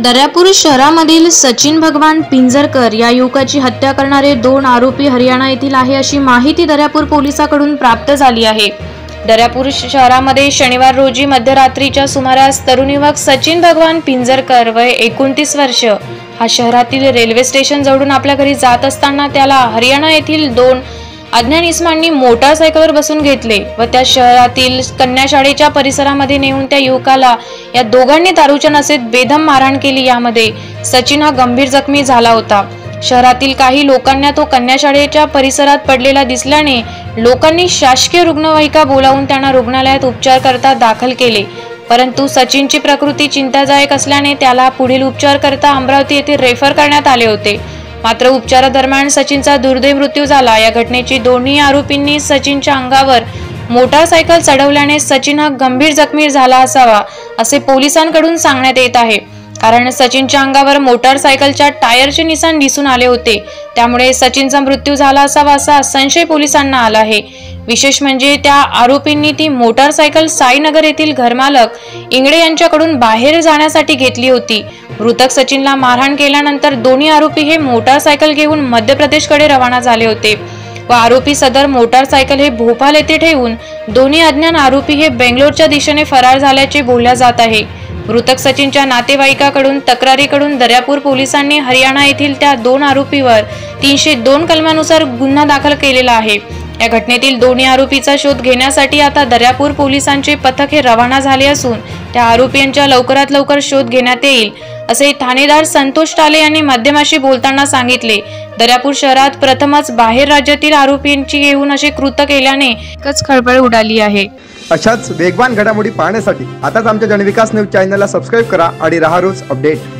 दर्यापूर शहरामधील सचिन भगवान पिंजरकर या युवकाची हत्या करणारे 2 आरोपी हरियाणा येथील आहे अशी माहिती दर्यापूर पोलिसांकडून प्राप्त झाली आहे। दर्यापूर शहरामध्ये शनिवार रोजी मध्यरात्रीच्या सुमारास तरुण युवक सचिन भगवान पिंजरकर वय 29 वर्ष हा शहरातील रेल्वे स्टेशन जवळून आपल्या घरी जात असताना त्याला हरियाणा येथील 2 अज्ञात इसमांनी मोटारसायकलवर बसून घेतले व त्या शहरातील कन्या शाळेच्या परिसरामध्ये नेऊन त्या युवकाला या दोघांनी दारूच्या नशेत बेदम मारहाण केली। यामध्ये सचिन हा गंभीर जखमी झाला होता। शहरातील काही लोकांना तो कन्या शाळेच्या परिसरात पडलेला दिसल्याने लोकांनी शासकीय रुग्णवाहिका बोलावून त्यांना रुग्णालयात उपचार करता दाखल केले, परंतु सचिनची प्रकृती चिंताजनक असल्याने त्याला पुढील उपचार करता अमरावती येथे रेफर करण्यात आले होते। मात्र उपचारादरम्यान सचिनचा दुर्दैवी मृत्यू झाला। या घटनेची दोन्ही आरोपींनी सचिनच्या अंगावर मोटारसायकल चढवल्याने सचिन हा गंभीर जखमी झाला असावा असे पोलिसांकडून सांगण्यात येत आहे, कारण सचिनच्या अंगावर मोटारसायकलच्या टायरचे निशाण दिसून आले होते, त्यामुळे सचिनचा मृत्यू झाला असावा असा संशय पोलिसांना आला आहे। विशेष म्हणजे त्या आरोपींनी ती मोटारसायकल साईनगर येथील घरमालक इंगडे यांच्याकडून बाहेर जाण्यासाठी घेतली होती। मृतक सचिनला मारहाण केल्यानंतर दोन्ही आरोपी हे मोटारसायकल घेऊन मध्य प्रदेशकडे रवाना झाले होते व आरोपी सदर मोटारसायकल हे भोपाळ येथे ठेवून दोन्ही अज्ञात आरोपी हे बेंगलोरच्या दिशेने फरार झाल्याचे बोलल्या जात आहे। मृतक सचिनच्या नातेवाईकाकडून तक्रारीकडून दर्यापूर पोलिसांनी हरियाणा येथील त्या 2 आरोपीवर 302 कलमानुसार गुन्हा दाखल केलेला आहे। या घटनेतील दोन्ही आरोपीचा शोध घेण्यासाठी आता दर्यापूर पोलिसांचे पथक हे रवाना झाले असून त्या आरोपींचा लवकरात लवकर शोध घेण्यात येईल असे ठाणेदार संतोष टाले यांनी माध्यमांशी बोलताना सांगितले। दर्यापूर शहरात प्रथमच बाहेर राज्यातील आरोपींची घेऊन असे कृत्य केल्याने एकच खळबळ उडाली आहे। अशाच वेगवान घडामोडी पाहण्यासाठी आताच आमच्या जनविकास न्यूज चॅनलला सबस्क्राइब करा आणि रहा रोज अपडेट।